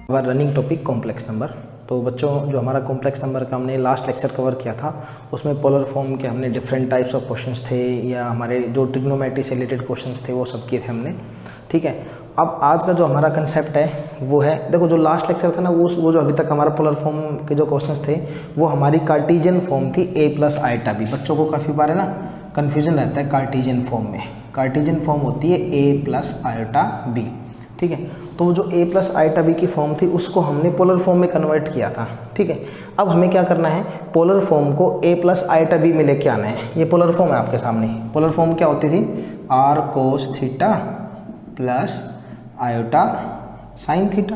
Our running topic complex number. तो बच्चों जो हमारा कॉम्प्लेक्स नंबर का हमने लास्ट लेक्चर कवर किया था उसमें पोलर फॉर्म के हमने डिफरेंट टाइप्स ऑफ क्वेश्चंस थे या हमारे जो ट्रिग्नोमेट्री से रिलेटेड क्वेश्चंस थे वो सब किए थे हमने। ठीक है, अब आज का जो हमारा कंसेप्ट है वो है, देखो जो लास्ट लेक्चर था ना वो जो अभी तक हमारा पोलर फॉर्म के जो क्वेश्चंस थे वो हमारी कार्टेशियन फॉर्म थी a प्लस आइटा b। बच्चों को काफ़ी बार है ना कन्फ्यूजन रहता है कार्टेशियन फॉर्म में। कार्टेशियन फॉर्म होती है a प्लस आइटा b। ठीक है, तो जो a प्लस आइटा b की फॉर्म थी उसको हमने पोलर फॉर्म में कन्वर्ट किया था। ठीक है, अब हमें क्या करना है, पोलर फॉर्म को a प्लस आइटा b में लेके आना है। ये पोलर फॉर्म है आपके सामने। पोलर फॉर्म क्या होती थी, r कोस theta plus iota sine theta,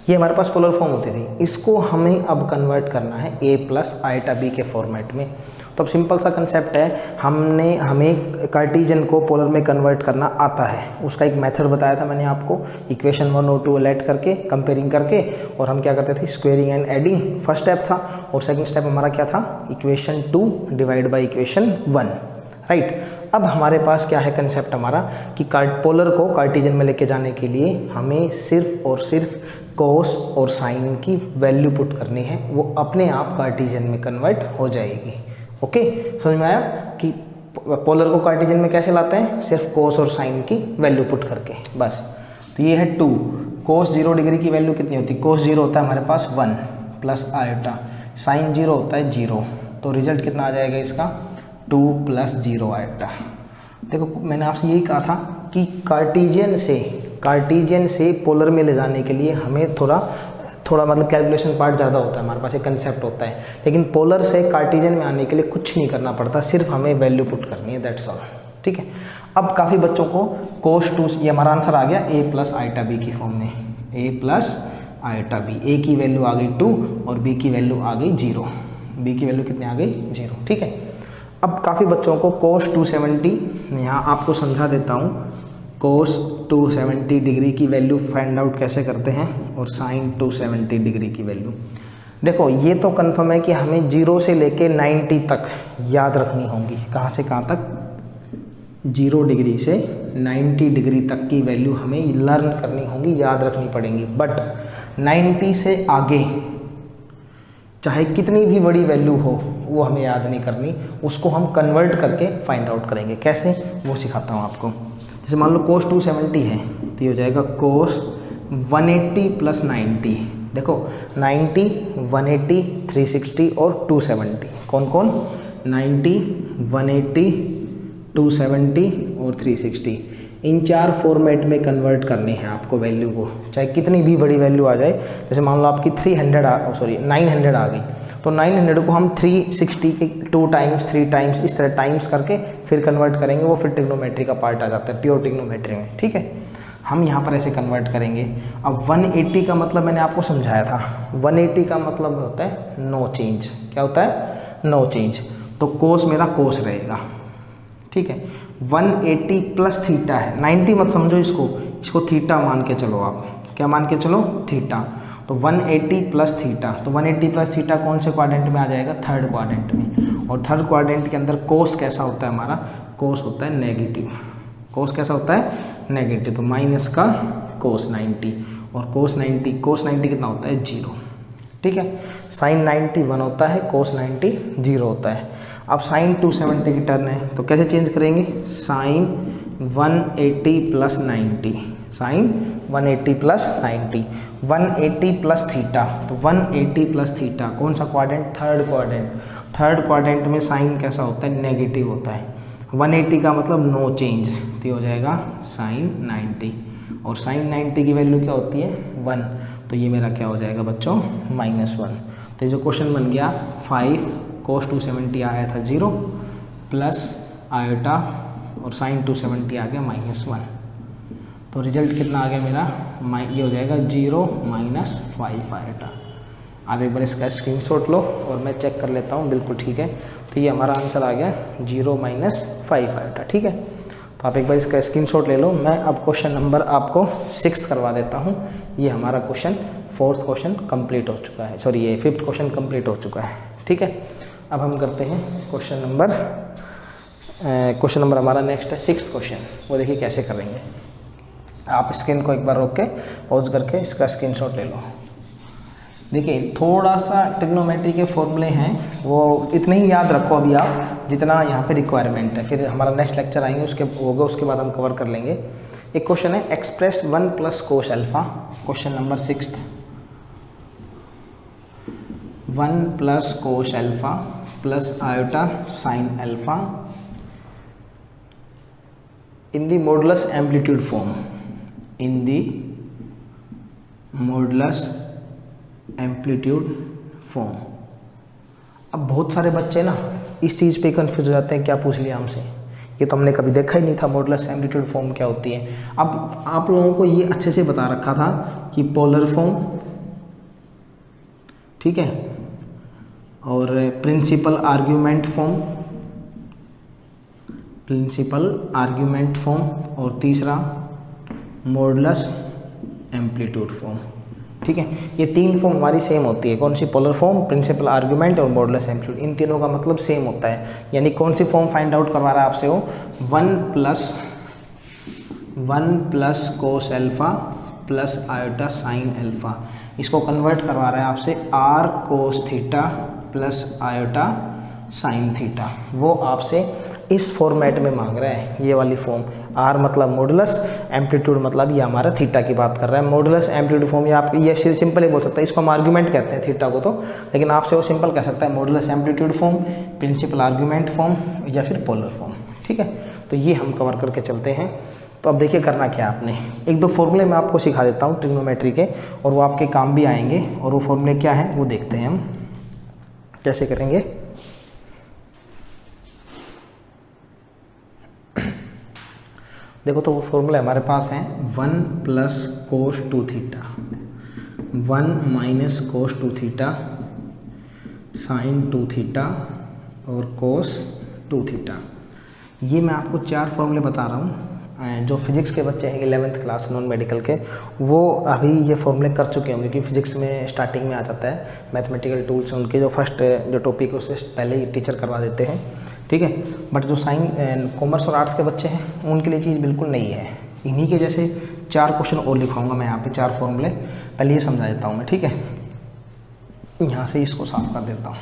ये हमारे पास पोलर फॉर्म होती थी। इसको हमें अब कन्वर्ट करना है a प्लस आइटा b के फॉर्मेट में। तो अब सिंपल सा कंसेप्ट है, हमें कार्टेशियन को पोलर में कन्वर्ट करना आता है। उसका एक मेथड बताया था मैंने आपको, इक्वेशन 1 और 2 ऐड करके कंपेयरिंग करके, और हम क्या करते थे squaring and adding first step था, और सेकंड स्टेप हमारा क्या था, equation 2 divide by equation 1। Right, अब हमारे पास क्या है कंसेप्ट हमारा कि पोलर को कार्टेशियन में लेके जाने के लिए हमें सिर्फ और सिर्फ कोस और साइन की वैल्यू पुट करनी है, वो अपने आप कार्टेशियन में कन्वर्ट हो जाएगी। ओके, समझ में आया कि पोलर को कार्टेशियन में कैसे लाते हैं, सिर्फ कोस और साइन की वैल्यू पुट करके बस। तो ये है 2, कोस 0 डिग्री की वैल्यू कितनी होती है, कोस 0 होता है हमारे पास 1 प्लस आयोटा, साइन 0 होता है 0, तो रिजल्ट कितना आ जाएगा इसका 2 प्लस 0 आयोटा। देखो मैंने आपसे यही कहा था कि कार्टेशियन से पोलर में ले जाने के लिए हमें थोड़ा मतलब कैलकुलेशन पार्ट ज़्यादा होता है, हमारे पास एक कंसेप्ट होता है, लेकिन पोलर से कार्टेशियन में आने के लिए कुछ नहीं करना पड़ता, सिर्फ हमें वैल्यू पुट करनी है, दैट्स ऑल। ठीक है, अब काफ़ी बच्चों को कोस 2, ये हमारा आंसर आ गया a प्लस आइटा b की फॉर्म में, a plus iota b, a की वैल्यू आ गई 2 और b की वैल्यू आ गई 0, b की वैल्यू कितनी आ गई 0। ठीक है, अब काफ़ी बच्चों को कोस 270, यहाँ आपको समझा देता हूँ, कोस 270 डिग्री की वैल्यू फाइंड आउट कैसे करते हैं, और साइन 270 डिग्री की वैल्यू। देखो ये तो कंफर्म है कि हमें 0 से लेके 90 तक याद रखनी होंगी। कहाँ से कहाँ तक, 0 डिग्री से 90 डिग्री तक की वैल्यू हमें लर्न करनी होंगी, याद रखनी पड़ेंगी। बट 90 से आगे चाहे कितनी भी बड़ी वैल्यू हो वो हमें याद नहीं करनी, उसको हम कन्वर्ट करके फाइंड आउट करेंगे। कैसे, वो सिखाता हूँ आपको। जैसे मान लो कोस 270 है तो ये हो जाएगा कोस 180 प्लस 90। देखो 90, 180, 360 और 270, कौन कौन, 90, 180, 270 और 360, इन 4 फॉर्मेट में कन्वर्ट करनी है आपको वैल्यू को, चाहे कितनी भी बड़ी वैल्यू आ जाए। जैसे मान लो आपकी 900 आ गई, तो 900 को हम 360 के 2 टाइम्स 3 टाइम्स इस तरह टाइम्स करके फिर कन्वर्ट करेंगे, वो फिर ट्रिग्नोमेट्री का पार्ट आ जाता है, प्योर ट्रिग्नोमेट्री में। ठीक है, हम यहाँ पर ऐसे कन्वर्ट करेंगे। अब 180 का मतलब मैंने आपको समझाया था, 180 का मतलब होता है नो चेंज। क्या होता है, नो चेंज। तो कोस मेरा कोस रहेगा। ठीक है, 180 प्लस थीटा है, 90 मत समझो इसको थीटा मान के चलो आप। क्या मान के चलो, थीटा। तो 180 प्लस थीटा, तो 180 प्लस थीटा कौन से क्वाड्रेंट में आ जाएगा, थर्ड क्वाड्रेंट में। और थर्ड क्वाड्रेंट के अंदर कोस कैसा होता है हमारा, कोस होता है नेगेटिव। कोस कैसा होता है, नेगेटिव। तो माइनस का कोस 90, और कोस 90 कितना होता है 0। ठीक है, साइन 90 1 होता है, कोस 90 0 होता है। अब साइन 270 की टर्न है तो कैसे चेंज करेंगे, sine 180 plus 90, sine 180 plus 90, 180 plus theta, तो 180 प्लस थीटा कौन सा quadrant, third quadrant. Third quadrant में साइन कैसा होता है, नेगेटिव होता है। 180 का मतलब नो चेंज, तो हो जाएगा साइन 90, और साइन 90 की वैल्यू क्या होती है 1, तो ये मेरा क्या हो जाएगा बच्चों -1। तो ये जो क्वेश्चन बन गया 5 कोस 270 आया था 0 प्लस आयोटा और साइन 270 आ गया -1, तो रिजल्ट कितना आ गया मेरा, ये हो जाएगा 0 -5 आयोटा। आप एक बार इसका स्क्रीनशॉट लो और मैं चेक कर लेता हूँ, बिल्कुल ठीक है। तो ये हमारा आंसर आ गया 0 -5 आयोटा। ठीक है, तो आप एक बार इसका स्क्रीनशॉट ले लो। मैं अब क्वेश्चन नंबर आपको 6 करवा देता हूँ। ये हमारा क्वेश्चन 4th क्वेश्चन कंप्लीट हो चुका है, सॉरी ये 5th क्वेश्चन कंप्लीट हो चुका है। ठीक है, अब हम करते हैं क्वेश्चन नंबर हमारा नेक्स्ट है 6th क्वेश्चन। वो देखिए कैसे करेंगे। आप स्क्रीन को एक बार रोक के पॉज करके इसका स्क्रीनशॉट ले लो। देखिए थोड़ा सा ट्रिग्नोमेट्री के फॉर्मूले हैं, वो इतने ही याद रखो अभी आप जितना यहाँ पे रिक्वायरमेंट है, फिर हमारा नेक्स्ट लेक्चर आएंगे उसके होगा, उसके बाद हम कवर कर लेंगे। एक क्वेश्चन है express 1 + cos alpha, question number 6, 1 + cos alpha + iota sine alpha in the modulus amplitude form, in the modulus amplitude form। अब बहुत सारे बच्चे ना इस चीज़ पे कंफ्यूज हो जाते हैं, क्या पूछ लिया हमसे, ये तो हमने कभी देखा ही नहीं था मॉडुलस एम्पलीट्यूड फॉर्म क्या होती है। अब आप लोगों को ये अच्छे से बता रखा था कि पोलर फॉर्म, ठीक है, और प्रिंसिपल आर्ग्यूमेंट फॉर्म, और तीसरा मॉडुलस एम्पलीट्यूड फॉर्म, ठीक है। ये 3 फॉर्म हमारी सेम होती है, कौन सी, पोलर फॉर्म, प्रिंसिपल आर्ग्यूमेंट और मॉडुलस एम्पलीट्यूड, इन तीनों का मतलब सेम होता है। यानी कौन सी फॉर्म फाइंड आउट करवा रहा है आपसे, वो 1 + cos alpha + iota sine alpha, इसको कन्वर्ट करवा रहा है आपसे r cos theta + iota sine theta. वो आपसे इस फॉर्मेट में मांग रहा है, ये वाली फॉर्म। r मतलब मॉडुलस, एम्पलीट्यूड मतलब ये हमारा थीटा की बात कर रहा है। मॉडुलस एम्पलीट्यूड फॉर्म ये आप ये सिंपल ही बोल सकता है, इसको हम आर्ग्यूमेंट कहते हैं थीटा को तो, लेकिन आपसे वो सिंपल कह सकता है modulus amplitude form, principal argument form या फिर पोलर फॉर्म, ठीक है। तो ये हम कवर करके चलते हैं। तो अब देखिए करना क्या आपने, 1-2 फॉर्मूले मैं आपको सिखा देता हूँ ट्रिग्नोमेट्री के, और वो आपके काम भी आएंगे, और वो फॉर्मूले क्या हैं वो देखते हैं हम कैसे करेंगे। देखो तो वो फॉर्मूला हमारे पास है 1 + cos 2 theta, 1 - cos 2 theta, sine 2 theta और कोस 2 थीटा। ये मैं आपको 4 फॉर्मूले बता रहा हूँ। जो फिजिक्स के बच्चे हैं 11th क्लास नॉन मेडिकल के, वो अभी ये फॉर्मूले कर चुके होंगे, क्योंकि फिजिक्स में स्टार्टिंग में आ जाता है मैथमेटिकल टूल्स, उनके जो फर्स्ट जो टॉपिक है उससे पहले ही टीचर करवा देते हैं, ठीक है। बट जो कॉमर्स और आर्ट्स के बच्चे हैं उनके लिए चीज़ बिल्कुल नहीं है। इन्हीं के जैसे 4 क्वेश्चन और लिखाऊंगा मैं यहाँ पे, 4 फॉर्मूले, पहले ये समझा देता हूँ मैं, ठीक है। यहाँ से इसको साफ कर देता हूँ।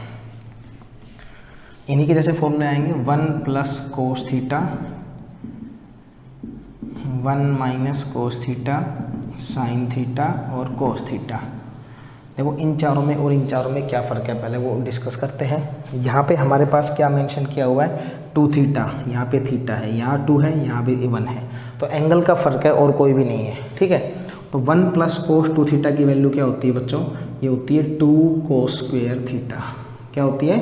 इन्हीं के जैसे फॉर्मूले आएंगे 1 + cos theta, 1 - cos theta, sine theta और कोस थीटा। देखो इन चारों में और इन चारों में क्या फ़र्क है पहले वो डिस्कस करते हैं। यहाँ पे हमारे पास क्या मेंशन किया हुआ है, 2 थीटा, यहाँ पे थीटा है, यहाँ 2 है, यहाँ पे 1 है, तो एंगल का फ़र्क है और कोई भी नहीं है, ठीक है। तो 1 + कोस 2 थीटा की वैल्यू क्या होती है बच्चों, ये होती है 2 कोस स्क्वायर थीटा। क्या होती है,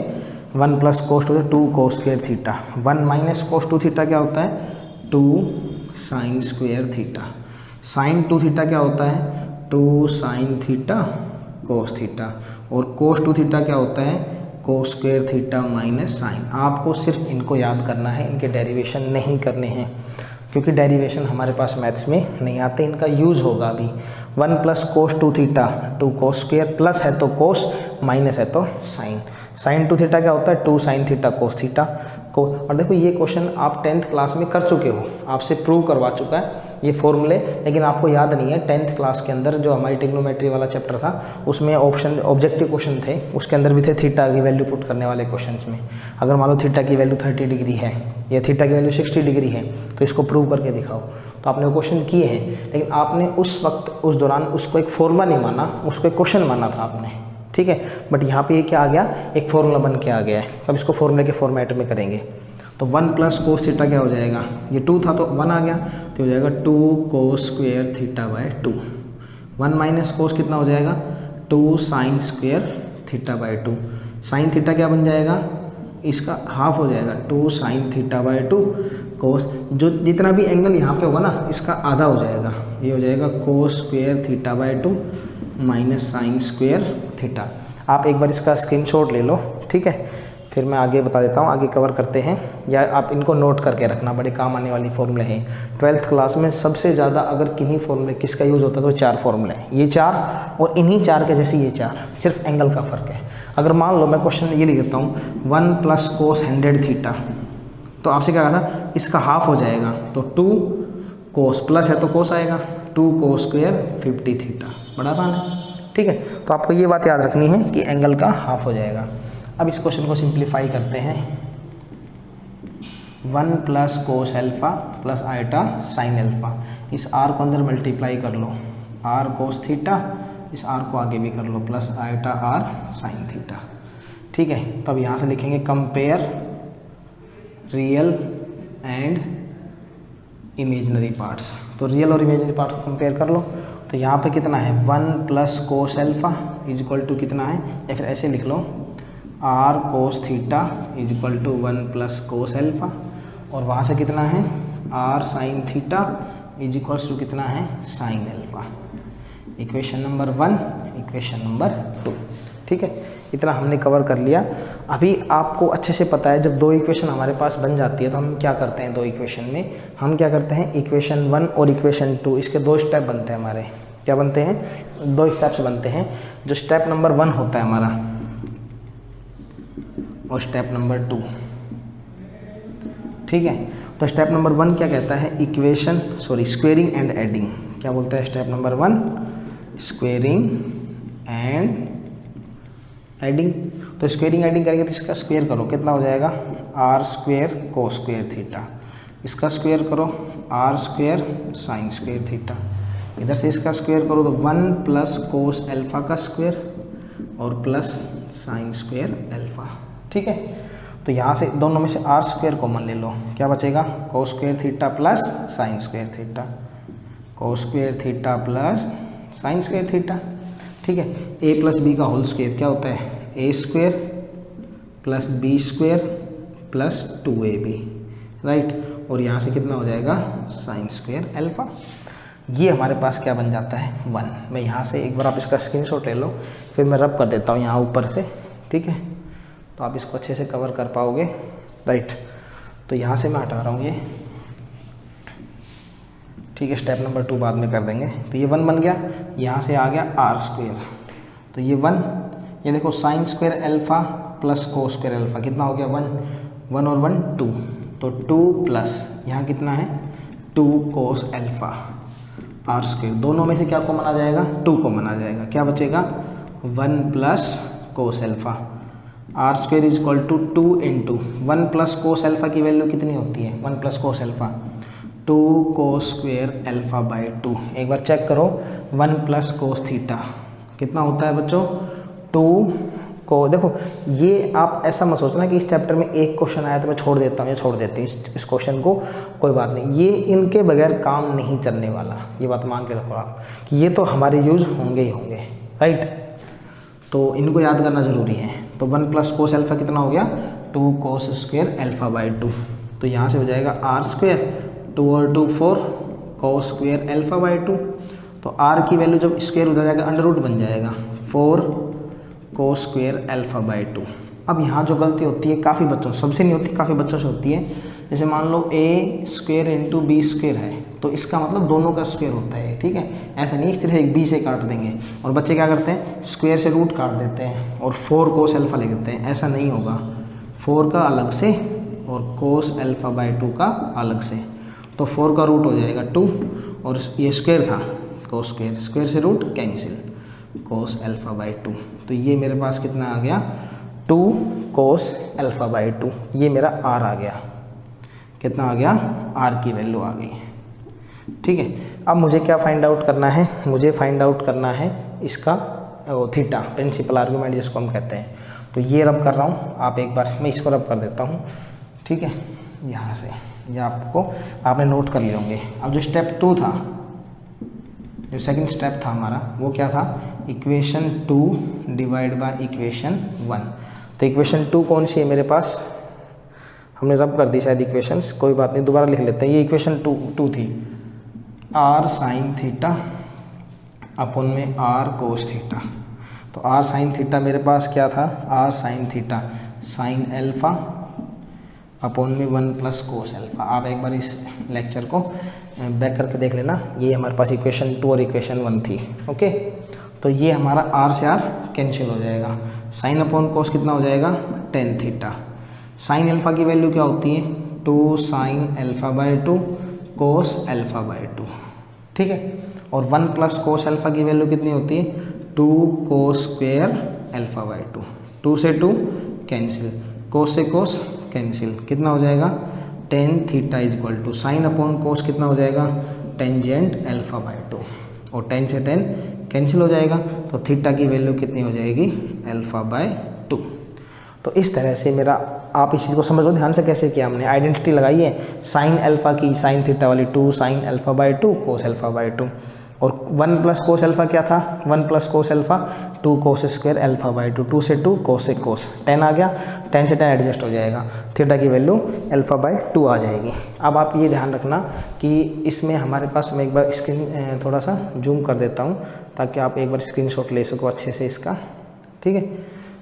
1 + cos 2 cos square theta. 1 - cos 2 theta क्या होता है, 2 sine square theta. Sine 2 theta क्या होता है, 2 साइन थीटा कोस थीटा। और कोस 2 थीटा क्या होता है, cos square theta minus sine. आपको सिर्फ इनको याद करना है, इनके डेरिवेशन नहीं करने हैं, क्योंकि डेरिवेशन हमारे पास मैथ्स में नहीं आते, इनका यूज़ होगा अभी। 1 + cos 2 theta, 2 cos square, plus है तो कोस, माइनस है तो साइन। साइन 2 थीटा क्या होता है, 2 साइन थीटा कोस थीटा को। और देखो ये क्वेश्चन आप 10th क्लास में कर चुके हो, आपसे प्रूव करवा चुका है ये फॉर्मूले, लेकिन आपको याद नहीं है 10th क्लास के अंदर जो हमारी ट्रिग्नोमेट्री वाला चैप्टर था उसमें ऑप्शन ऑब्जेक्टिव क्वेश्चन थे, उसके अंदर भी थे थीटा की वैल्यू पुट करने वाले क्वेश्चंस में। अगर मान लो थीटा की वैल्यू 30 डिग्री है या थीटा की वैल्यू 60 डिग्री है तो इसको प्रूव करके दिखाओ, तो आपने वो क्वेश्चन किए हैं, लेकिन आपने उस वक्त उस दौरान उसको एक फॉर्मूला नहीं माना, उसको एक क्वेश्चन माना था आपने, ठीक है। बट यहाँ पे ये क्या आ गया, एक फॉर्मूला बन के आ गया है। अब इसको फॉर्मूले के फॉर्मेट में करेंगे तो 1 + कोस थीटा क्या हो जाएगा, ये 2 था तो 1 आ गया, तो हो जाएगा 2 कोस स्क्वायर थीटा बाय 2। 1 - कोस कितना हो जाएगा, 2 sine square theta by 2। Sine theta क्या बन जाएगा, इसका हाफ हो जाएगा, 2 साइन थीटा बाय 2 कोस, जो जितना भी एंगल यहाँ पे होगा ना इसका आधा हो जाएगा, ये हो जाएगा कोस square theta by 2 minus sign square theta. आप एक बार इसका स्क्रीनशॉट ले लो, ठीक है, फिर मैं आगे बता देता हूँ, आगे कवर करते हैं, या आप इनको नोट करके रखना, बड़े काम आने वाली फॉर्मूले हैं। 12th क्लास में सबसे ज़्यादा अगर किन्हीं फॉर्मूले किसका यूज़ होता है तो 4 फॉर्मूले हैं, ये 4 और इन्हीं 4 के जैसे ये 4, सिर्फ एंगल का फ़र्क है। अगर मान लो मैं क्वेश्चन ये लिख देता हूँ 1 + कोस 100 थीटा, तो आपसे क्या कहा था, इसका हाफ हो जाएगा तो 2 कोस, प्लस है तो कोस आएगा, 2 कोस स्क्वायर 50 थीटा। बड़ा आसान है, ठीक है, तो आपको ये बात याद रखनी है कि एंगल का हाफ हो जाएगा। अब इस क्वेश्चन को सिंप्लीफाई करते हैं। 1 plus cos alpha plus iota sine alpha, इस आर को अंदर मल्टीप्लाई कर लो, आर कोस थीटा, इस आर को आगे भी कर लो, plus iota r sine theta. ठीक है, तो अब यहाँ से लिखेंगे compare real and imaginary parts. तो रियल और इमेजिनरी पार्ट को कंपेयर कर लो। तो यहाँ पे कितना है 1 plus cos alpha is equal to कितना है, या फिर ऐसे लिख लो r cos theta is equal to 1 plus cos alpha, और वहाँ से कितना है r sine theta is equals to कितना है sine alpha. Equation number 1, equation number 2। ठीक है, इतना हमने कवर कर लिया। अभी आपको अच्छे से पता है जब दो इक्वेशन हमारे पास बन जाती है तो हम क्या करते हैं, दो इक्वेशन में हम क्या करते हैं, इक्वेशन 1 और इक्वेशन 2 इसके दो स्टेप बनते हैं हमारे। क्या बनते हैं, दो स्टेप से बनते हैं। जो स्टेप नंबर 1 होता है हमारा और स्टेप नंबर 2। ठीक है, तो स्टेप नंबर 1 क्या कहता है, इक्वेशन स्क्वेयरिंग एंड एडिंग। क्या बोलता है step number 1, squaring and adding. तो स्क्वेयरिंग एडिंग करेंगे तो इसका स्क्वेयर करो, कितना हो जाएगा R square cos square theta, इसका स्क्वेयर करो R square sine square theta, इधर से इसका स्क्वेयर करो तो 1 प्लस कोस एल्फा का स्क्वेयर और प्लस साइन स्क्वेयर एल्फा। ठीक है, तो यहाँ से दोनों में से आर स्क्वेयर कॉमन ले लो, क्या बचेगा cos square theta plus sine square theta, cos square theta plus sine square theta. ठीक है, ए प्लस बी का होल स्क्वेयर क्या होता है, a square plus b square plus 2ab, right. और यहाँ से कितना हो जाएगा साइन स्क्वेयर एल्फा। ये हमारे पास क्या बन जाता है 1। मैं यहाँ से एक बार आप इसका स्क्रीनशॉट ले लो, फिर मैं रब कर देता हूँ यहाँ ऊपर से। ठीक है, तो आप इसको अच्छे से कवर कर पाओगे, राइट। तो यहाँ से मैं हटा रहा हूँ ये, ठीक है, स्टेप नंबर 2 बाद में कर देंगे। तो ये 1 बन गया, यहाँ से आ गया आर स्क्वेयर, तो ये 1, ये देखो sign square alpha plus cos square alpha, कितना हो गया 1 और 1 2, तो 2 प्लस यहाँ कितना है 2 कोस एल्फा आर स्क्वेयर, दोनों में से क्या कॉमन आ जाएगा 2 कॉमन आ जाएगा, क्या बचेगा 1 plus cos alpha R square is equal to 2 into 1 plus cos alpha की वैल्यू कितनी होती है 1 plus cos alpha 2 cos square alpha by 2। एक बार चेक करो 1 प्लस कोस थीटा कितना होता है बच्चों 2 को, देखो ये आप ऐसा मत सोचना कि इस चैप्टर में एक क्वेश्चन आया तो मैं छोड़ देता हूँ या छोड़ देती हूँ इस क्वेश्चन को, कोई बात नहीं, ये इनके बगैर काम नहीं चलने वाला, ये बात मान के रखो आप कि ये तो हमारे यूज होंगे ही होंगे, राइट। तो इनको याद करना ज़रूरी है। तो 1 प्लस कोस एल्फा कितना हो गया 2 कोस स्क्वेयर एल्फा बाई 2, तो यहाँ से हो जाएगा आर स्क्वेयर 2 और 2 4 कोस स्क्वेयर एल्फा बाई 2, तो आर की वैल्यू जब स्क्वेयर हो जाएगा अंडर रूट बन जाएगा 4 कोस स्क्वेयर एल्फा बाई 2। अब यहाँ जो गलती होती है काफ़ी बच्चों, सबसे नहीं होती, काफ़ी बच्चों से होती है, जैसे मान लो a square into B square है तो इसका मतलब दोनों का स्क्वेयर होता है, ठीक है, ऐसा नहीं सिर्फ एक b से काट देंगे, और बच्चे क्या करते हैं स्क्वेयर से रूट काट देते हैं और 4 कोस एल्फा ले लेते हैं, ऐसा नहीं होगा, 4 का अलग से और कोस एल्फा बाई 2 का अलग से, तो 4 का रूट हो जाएगा 2 और ये स्क्वेयर था कोस स्क्वेयर, स्क्वेयर से root cancel cos alpha by 2, तो ये मेरे पास कितना आ गया 2 कोस एल्फा बाई 2, ये मेरा r आ गया, कितना आ गया r की वैल्यू आ गई, ठीक है। अब मुझे क्या फाइंड आउट करना है, मुझे फाइंड आउट करना है इसका थीटा, प्रिंसिपल आर्गूमेंट जिसको हम कहते हैं। तो ये रब कर रहा हूँ, आप एक बार मैं इसको रब कर देता हूँ, ठीक है, यहाँ से, ये आपको आपने नोट कर लिए होंगे। अब जो स्टेप 2 था, जो सेकंड स्टेप था हमारा, वो क्या था इक्वेशन 2 डिवाइड बाय इक्वेशन 1। तो इक्वेशन 2 कौन सी है मेरे पास, हमने रब कर दी शायद इक्वेशंस, कोई बात नहीं, दोबारा लिख लेते हैं। ये इक्वेशन 2 थी आर साइन थीटा अपन में आर कोस थीटा, तो आर साइन थीटा मेरे पास क्या था r sine theta sine alpha अपन में 1 प्लस कोस एल्फा। आप एक बार इस लेक्चर को बैक करके देख लेना, ये हमारे पास इक्वेशन 2 और इक्वेशन 1 थी, ओके। तो ये हमारा आर से आर कैंसिल हो जाएगा, साइन अपॉन कोस कितना हो जाएगा टेन थीटा, साइन एल्फा की वैल्यू क्या होती है 2 sine alpha by 2 cos alpha by 2, ठीक है। और 1 प्लस कोस एल्फा की वैल्यू कितनी होती है 2 कोस स्क्वायर अल्फा बाई 2, 2 से 2 कैंसिल, कोस से कोस कैंसिल, कितना हो जाएगा tan theta is equal to sine upon cos कितना हो जाएगा टेंजेंट अल्फा बाई 2, और 10 से 10 कैंसिल हो जाएगा, तो थीटा की वैल्यू कितनी हो जाएगी अल्फा बाय 2। तो इस तरह से मेरा आप इस चीज़ को समझ लो ध्यान से कैसे किया हमने, आइडेंटिटी लगाई है साइन अल्फा की, साइन थीटा वाली 2 sine alpha by 2 cos alpha by 2, और 1 प्लस कोस अल्फा क्या था 1 plus cos alpha 2 cos square alpha by 2, 2 से 2 कोस से कोस 10 आ गया, 10 से 10 एडजस्ट हो जाएगा, थीटा की वैल्यू अल्फा बाय 2 आ जाएगी। अब आप ये ध्यान रखना कि इसमें हमारे पास, मैं एक बार स्क्रीन थोड़ा सा जूम कर देता हूँ ताकि आप एक बार स्क्रीनशॉट ले सको अच्छे से इसका, ठीक है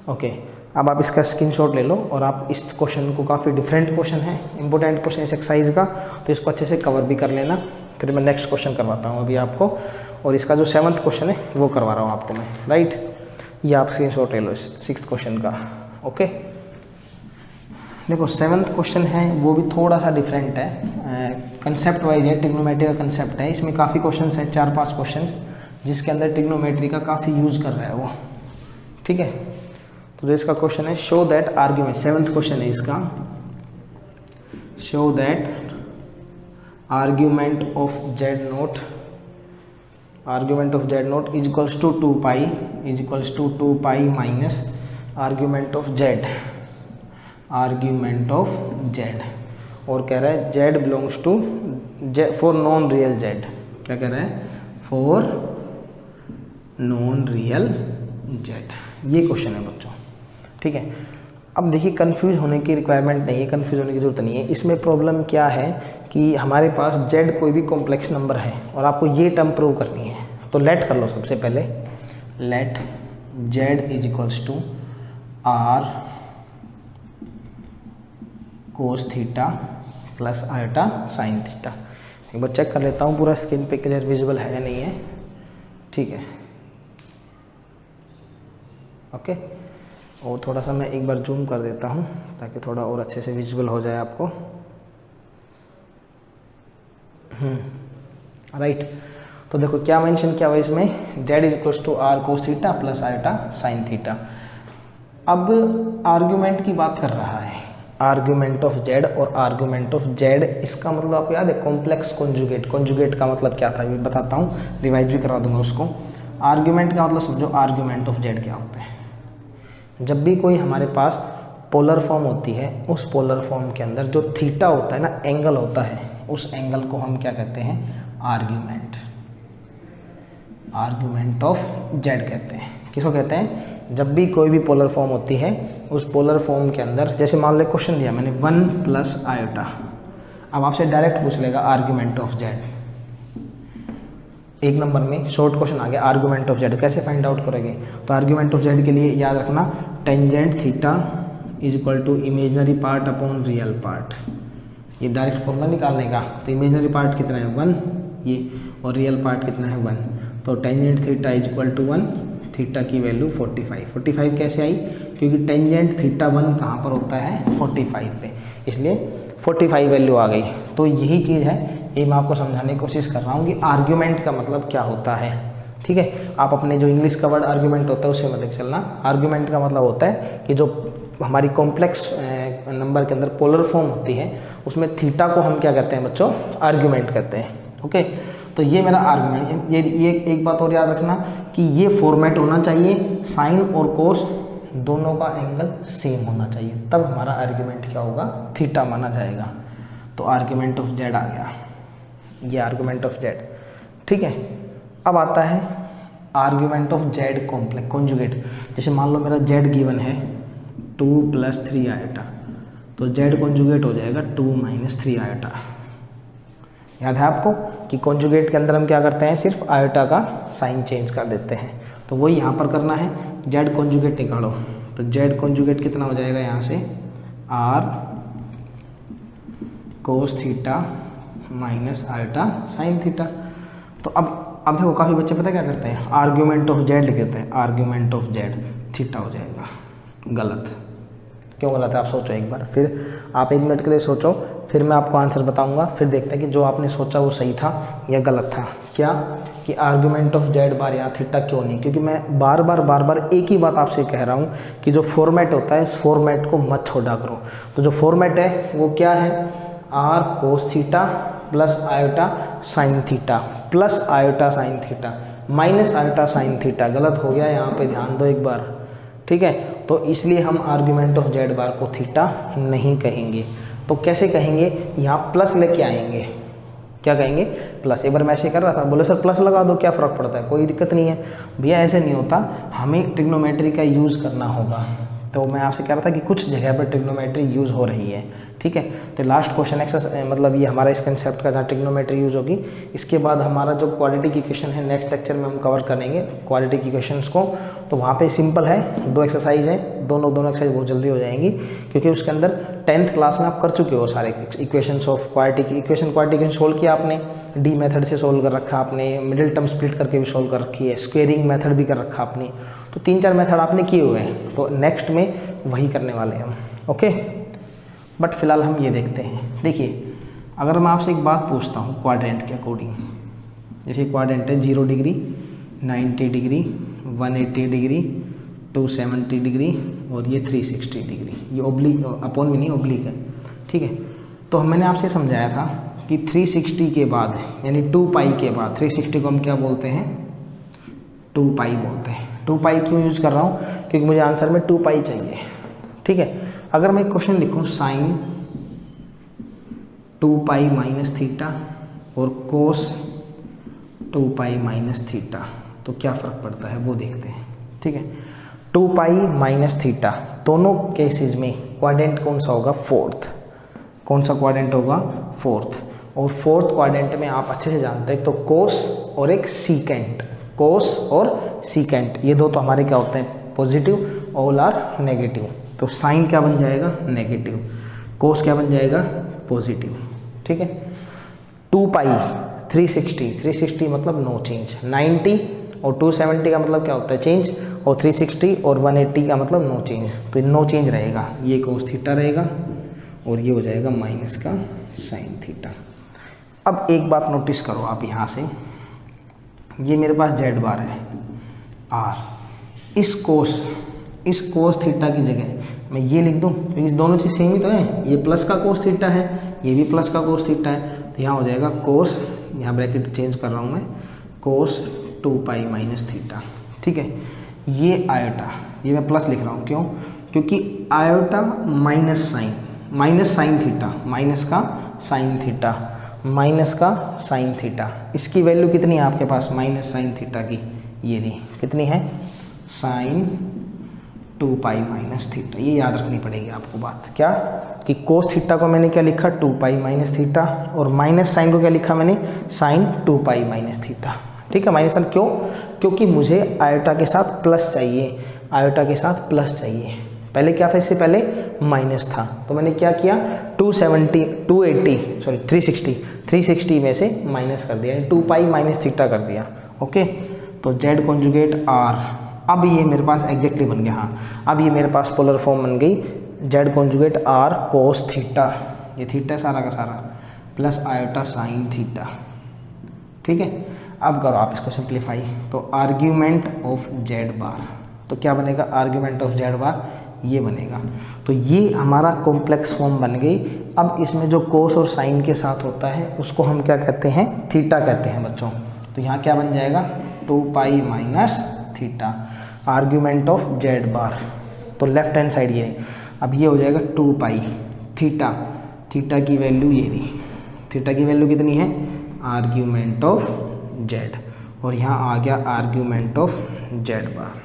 ओके। अब आप इसका स्क्रीनशॉट ले लो और आप इस क्वेश्चन को, काफ़ी डिफरेंट क्वेश्चन है, इंपॉर्टेंट क्वेश्चन इस एक्सरसाइज का, तो इसको अच्छे से कवर भी कर लेना। फिर मैं नेक्स्ट क्वेश्चन करवाता हूँ अभी आपको, और इसका जो 7th क्वेश्चन है वो करवा रहा हूँ आपको मैं, राइट। ये आप स्क्रीनशॉट ले लो इस 6th क्वेश्चन का, ओके। देखो 7th क्वेश्चन है वो भी थोड़ा सा डिफरेंट है, कंसेप्ट वाइज है, ट्रिग्नोमेट्री का कंसेप्ट है। इसमें काफ़ी क्वेश्चन हैं, 4-5 क्वेश्चन जिसके अंदर ट्रिग्नोमेट्री का काफ़ी यूज़ कर रहा है वो, ठीक है। तो जो इसका क्वेश्चन है, show that argument, 7th question है इसका, show that argument of Z not, argument of Z not is equals to 2 pi, is equals to 2 pi minus argument of Z, argument of Z, और कह रहा है Z belongs to for non real Z, क्या कह रहा है for non real Z, ये question है बच्चों, ठीक है। अब देखिए कंफ्यूज होने की रिक्वायरमेंट नहीं है, कंफ्यूज होने की जरूरत नहीं है। इसमें प्रॉब्लम क्या है कि हमारे पास जेड कोई भी कॉम्प्लेक्स नंबर है और आपको ये टर्म प्रूव करनी है, तो लेट कर लो सबसे पहले, let Z is equals to R cos theta plus iota sine theta. एक बार चेक कर लेता हूँ पूरा स्क्रीन पे क्लियर विजिबल है या नहीं है, ठीक है ओके। और थोड़ा सा मैं एक बार जूम कर देता हूँ ताकि थोड़ा और अच्छे से विजिबल हो जाए आपको, राइट। तो देखो क्या मेंशन किया हुआ इसमें, Z is equals to R cos theta plus iota sine theta. अब आर्ग्यूमेंट की बात कर रहा है, आर्ग्यूमेंट ऑफ जेड और आर्ग्यूमेंट ऑफ जेड, इसका मतलब आपको याद है कॉम्प्लेक्स कॉन्जुगेट, कॉन्जुगेट का मतलब क्या था ये बताता हूँ, रिवाइज भी करवा दूंगा उसको। आर्ग्यूमेंट का मतलब समझो, आर्ग्यूमेंट ऑफ जेड क्या होता है, जब भी कोई हमारे पास पोलर फॉर्म होती है, उस पोलर फॉर्म के अंदर जो थीटा होता है ना, एंगल होता है, उस एंगल को हम क्या कहते हैं आर्ग्यूमेंट, आर्ग्यूमेंट ऑफ जेड कहते हैं। किसको कहते हैं, जब भी कोई भी पोलर फॉर्म होती है, उस पोलर फॉर्म के अंदर, जैसे मान लो क्वेश्चन दिया मैंने 1 प्लस आयोटा, अब आपसे डायरेक्ट पूछ लेगा आर्ग्यूमेंट ऑफ जेड, एक नंबर में शॉर्ट क्वेश्चन आ गया आर्ग्यूमेंट ऑफ जेड, कैसे फाइंड आउट करेंगे, तो आर्ग्यूमेंट ऑफ जेड के लिए याद रखना tangent theta is equal to imaginary part upon real part, ये डायरेक्ट फॉर्मूला निकालने का। तो इमेजनरी पार्ट कितना है 1 ये, और रियल पार्ट कितना है 1, तो tangent theta is equal to 1, theta की वैल्यू 45, 45 कैसे आई, क्योंकि टेंजेंट थीटा 1 कहाँ पर होता है 45 पे, इसलिए 45 वैल्यू आ गई। तो यही चीज़ है, ये मैं आपको समझाने की कोशिश कर रहा हूँ कि आर्ग्यूमेंट का मतलब क्या होता है, ठीक है। आप अपने जो इंग्लिश का वर्ड आर्ग्यूमेंट होता है उससे मतलब चलना, आर्ग्यूमेंट का मतलब होता है कि जो हमारी कॉम्प्लेक्स नंबर के अंदर पोलर फॉर्म होती है, उसमें थीटा को हम क्या कहते हैं बच्चों, आर्ग्यूमेंट कहते हैं, ओके। तो ये मेरा आर्ग्यूमेंट, ये एक बात और याद रखना कि ये फॉर्मेट होना चाहिए, साइन और कोस दोनों का एंगल सेम होना चाहिए, तब हमारा आर्ग्यूमेंट क्या होगा, थीटा माना जाएगा। तो आर्ग्यूमेंट ऑफ जेड आ गया, ये आर्ग्यूमेंट ऑफ जेड, ठीक है। अब आता है argument of Z complex conjugate, जैसे मान लो मेरा जेड गिवन है 2 + 3 आयोटा, तो जेड कॉन्जुगेट हो जाएगा 2 - 3 आयोटा। याद है आपको कि कॉन्जुगेट के अंदर हम क्या करते हैं, सिर्फ आयोटा का साइन चेंज कर देते हैं, तो वही यहाँ पर करना है, जेड कॉन्जुगेट निकालो, तो जेड कॉन्जुगेट कितना हो जाएगा यहाँ से R cos theta minus iota sine theta. तो अब देखो काफ़ी बच्चे पता क्या करते हैं, आर्ग्यूमेंट ऑफ जेड लिख देते हैं, आर्ग्यूमेंट ऑफ जेड थीटा हो जाएगा, गलत। क्यों गलत है आप सोचो एक बार, फिर आप 1 मिनट के लिए सोचो, फिर मैं आपको आंसर बताऊंगा, फिर देखते हैं कि जो आपने सोचा वो सही था या गलत था। क्या कि आर्गुमेंट ऑफ जेड बार यहाँ थीटा क्यों नहीं, क्योंकि मैं बार बार एक ही बात आपसे कह रहा हूँ कि जो फॉर्मेट होता है इस फॉर्मेट को मत छोड़ा करो। तो जो फॉर्मेट है वो क्या है, R cos theta plus iota sine theta plus iota sine theta minus iota sine theta. गलत हो गया यहाँ पे, ध्यान दो एक बार, ठीक है। तो इसलिए हम आर्गुमेंट ऑफ जेड बार को थीटा नहीं कहेंगे। तो कैसे कहेंगे, यहाँ प्लस लेके आएंगे, क्या कहेंगे, प्लस। एक बार मैं ऐसे कर रहा था, बोले सर प्लस लगा दो, क्या फ़र्क पड़ता है, कोई दिक्कत नहीं है भैया, ऐसे नहीं होता, हमें ट्रिग्नोमेट्री का यूज़ करना होगा। तो मैं आपसे कह रहा था कि कुछ जगह पर ट्रिग्नोमेट्री यूज़ हो रही है, ठीक है। तो लास्ट क्वेश्चन एक्सरसाइज मतलब ये हमारा इस कंसेप्ट का जहाँ ट्रिग्नोमेट्री यूज़ होगी, इसके बाद हमारा जो क्वाड्रेटिक इक्वेशन है नेक्स्ट लेक्चर में हम कवर करेंगे क्वाड्रेटिक इक्वेशंस को। तो वहाँ पे सिंपल है, 2 एक्सरसाइज हैं, दोनों एक्सरसाइज बहुत जल्दी हो जाएंगी, क्योंकि उसके अंदर 10th क्लास में आप कर चुके हो सारे equations of quadratic equation solve किया आपने, डी मेथड से सोल्व कर रखा आपने, मिडिल टर्म स्प्लिट करके भी सोल्व कर रखी है, स्क्वेयरिंग मेथड भी कर रखा आपने। तो 3-4 मेथड आपने किए हुए हैं, तो नेक्स्ट में वही करने वाले हैं हम, ओके। बट फिलहाल हम ये देखते हैं। देखिए, अगर मैं आपसे एक बात पूछता हूँ क्वाड्रेंट के अकॉर्डिंग, जैसे क्वाड्रेंट है 0 डिग्री, 90 डिग्री, 180 डिग्री, 270 डिग्री और ये 360 डिग्री, ये ओब्लिक अपॉन भी नहीं ओब्लिक है, ठीक है। तो मैंने आपसे समझाया था कि 360 के बाद यानी 2 पाई के बाद 360 को हम क्या बोलते हैं, 2 पाई बोलते हैं। 2 पाई क्यों यूज़ कर रहा हूँ, क्योंकि मुझे आंसर में 2 पाई चाहिए, ठीक है। अगर मैं एक क्वेश्चन लिखूँ साइन 2 पाई माइनस थीटा और कोस 2 पाई माइनस थीटा, तो क्या फ़र्क पड़ता है वो देखते हैं, ठीक है। 2 पाई माइनस थीटा, दोनों केसेस में क्वाड्रेंट कौन सा होगा, फोर्थ। कौन सा क्वाड्रेंट होगा, फोर्थ। और फोर्थ क्वाड्रेंट में आप अच्छे से जानते हैं, तो कोस और एक सीकेंट, कोस और सीकेंट, ये दो तो हमारे क्या होते हैं, पॉजिटिव, ऑल आर नेगेटिव। तो साइन क्या बन जाएगा, नेगेटिव, कोस क्या बन जाएगा, पॉजिटिव, ठीक है। 2 पाई 360 मतलब नो चेंज, 90 और 270 का मतलब क्या होता है, चेंज, और 360 और 180 का मतलब नो चेंज। तो नो चेंज रहेगा, ये कोस थीटा रहेगा और ये हो जाएगा माइनस का साइन थीटा। अब एक बात नोटिस करो आप यहाँ से, ये मेरे पास जेड बार है आर, इस कोस थीटा की जगह मैं ये लिख दूँ, तो इस दोनों चीज़ सेम ही तो है, ये प्लस का कोस थीटा है, ये भी प्लस का कोस थीटा है। तो यहाँ हो जाएगा कोस, यहाँ ब्रैकेट चेंज कर रहा हूँ मैं, कोस 2 पाई माइनस थीटा, ठीक है। ये आयोटा, ये मैं प्लस लिख रहा हूँ, क्यों, क्योंकि iota minus sign theta, minus का साइन थीटा, इसकी वैल्यू कितनी है आपके पास, माइनस साइन थीटा की, ये नहीं, कितनी है, साइन 2 पाई माइनस थीटा। ये याद रखनी पड़ेगी आपको बात, क्या कि कोस थीटा को मैंने क्या लिखा, 2 पाई माइनस थीटा, और माइनस साइन को क्या लिखा मैंने, साइन 2 पाई माइनस थीटा, ठीक है। माइनस साइन क्यों, क्योंकि मुझे आयोटा के साथ प्लस चाहिए, आयोटा के साथ प्लस चाहिए। पहले क्या था, इससे पहले माइनस था, तो मैंने क्या किया, 360 में से माइनस कर दिया, 2 पाई माइनस थीटा कर दिया, ओके। तो जेड कॉन्जुगेट आर, अब ये मेरे पास एग्जैक्टली बन गया, हाँ अब ये मेरे पास पोलर फॉर्म बन गई, Z conjugate R cos theta, ये थीटा सारा का सारा, प्लस आयोटा साइन थीटा, ठीक है। अब करो आप इसको सिंप्लीफाई, तो आर्ग्यूमेंट ऑफ जेड बार, तो क्या बनेगा, आर्ग्यूमेंट ऑफ जेड बार ये बनेगा। तो ये हमारा कॉम्प्लेक्स फॉर्म बन गई। अब इसमें जो कोस और साइन के साथ होता है उसको हम क्या कहते हैं, थीटा कहते हैं बच्चों। तो यहाँ क्या बन जाएगा, 2 pi minus theta, argument of Z bar, तो लेफ्ट हैंड साइड ये, अब ये हो जाएगा 2 पाई थीटा, थीटा की वैल्यू ये रही, थीटा की वैल्यू कितनी है, आर्ग्यूमेंट ऑफ जेड, और यहाँ आ गया आर्ग्यूमेंट ऑफ जेड बार,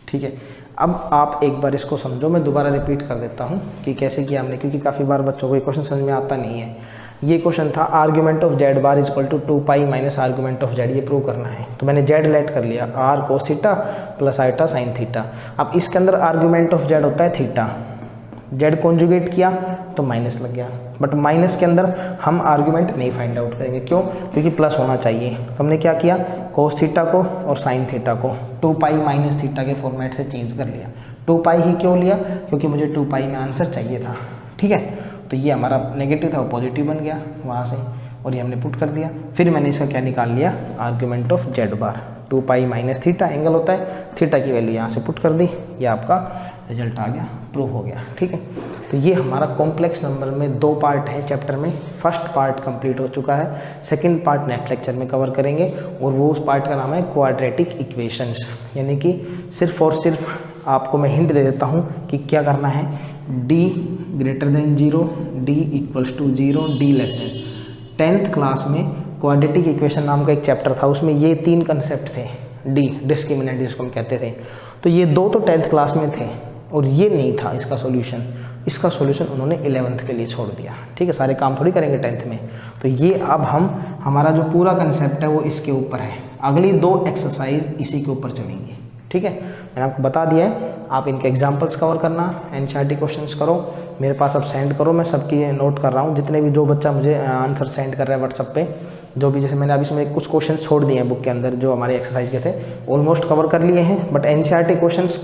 ठीक है। अब आप एक बार इसको समझो, मैं दोबारा रिपीट कर देता हूँ कि कैसे किया हमने, क्योंकि काफ़ी बार बच्चों को ये क्वेश्चन समझ में आता नहीं है। ये क्वेश्चन था argument of Z bar is equal to 2 pi minus argument of Z, ये प्रूव करना है। तो मैंने जेड लेट कर लिया, R cos theta plus iota sine theta. अब इसके अंदर आर्ग्यूमेंट ऑफ जेड होता है थीटा, जेड कॉन्जुगेट किया तो माइनस लग गया, बट माइनस के अंदर हम आर्ग्यूमेंट नहीं फाइंड आउट करेंगे, क्यों, क्योंकि प्लस होना चाहिए। तो हमने क्या किया, कोस थीटा को और साइन थीटा को 2 पाई माइनस थीटा के फॉर्मेट से चेंज कर लिया। 2 पाई ही क्यों लिया, क्योंकि मुझे 2 पाई में आंसर चाहिए था, ठीक है। तो ये हमारा नेगेटिव था वो पॉजिटिव बन गया वहाँ से, और ये हमने पुट कर दिया। फिर मैंने इसका क्या निकाल लिया, argument of Z bar 2 pi minus theta angle होता है, थीटा की वैल्यू यहाँ से पुट कर दी, ये आपका रिजल्ट आ गया, प्रूव हो गया। ठीक है, तो ये हमारा कॉम्प्लेक्स नंबर में 2 पार्ट है चैप्टर में। फर्स्ट पार्ट कंप्लीट हो चुका है, सेकंड पार्ट नेक्स्ट लेक्चर में कवर करेंगे और वो उस पार्ट का नाम है क्वाड्रेटिक इक्वेशंस। यानी कि सिर्फ और सिर्फ आपको मैं हिंट दे देता हूँ कि क्या करना है, d greater than 0, d equals to 0, d less than. 10th class में क्वाड्रेटिक इक्वेशन नाम का एक चैप्टर था, उसमें ये 3 कंसेप्ट थे, d डिस्क्रिमिनेंट जिसको हम कहते थे। तो ये 2 तो 10th क्लास में थे और ये नहीं था इसका सॉल्यूशन। इसका सॉल्यूशन उन्होंने 11th के लिए छोड़ दिया। ठीक है, सारे काम थोड़ी करेंगे 10th में। तो ये अब हमारा जो पूरा कंसेप्ट है वो इसके ऊपर है, अगली 2 एक्सरसाइज इसी के ऊपर चलेंगी। ठीक है, मैंने आपको बता दिया है, आप इनके एग्जांपल्स कवर करना, एनसीईआरटी क्वेश्चंस करो, मेरे पास अब सेंड करो, मैं सबकी नोट कर रहा हूँ। जितने भी जो बच्चा मुझे आंसर सेंड कर रहा है व्हाट्सअप पे, जो भी, जैसे मैंने अभी इसमें कुछ क्वेश्चंस छोड़ दिए हैं बुक के अंदर जो हमारे एक्सरसाइज के थे, ऑलमोस्ट कवर कर लिए हैं। बट एनसीईआरटी क्वेश्चंस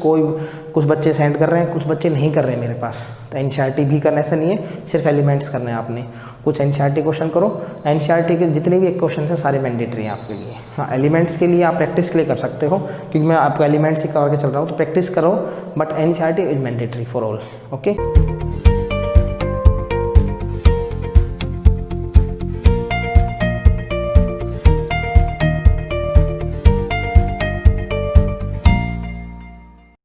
कुछ बच्चे सेंड कर रहे हैं, कुछ बच्चे नहीं कर रहे हैं मेरे पास। तो एनसीईआरटी भी करना ऐसा नहीं है, सिर्फ एलिमेंट्स करने हैं आपने। कुछ एनसीईआरटी क्वेश्चन करो, एनसीईआरटी के जितने भी क्वेश्चन हैं सारे मैंडेटरी हैं आपके लिए। हाँ, एलिमेंट्स के लिए आप प्रैक्टिस के लिए कर सकते हो, क्योंकि मैं आपको एलिमेंट्स ही कवर के चल रहा हूँ, तो प्रैक्टिस करो, but NCERT is mandatory for all. Okay.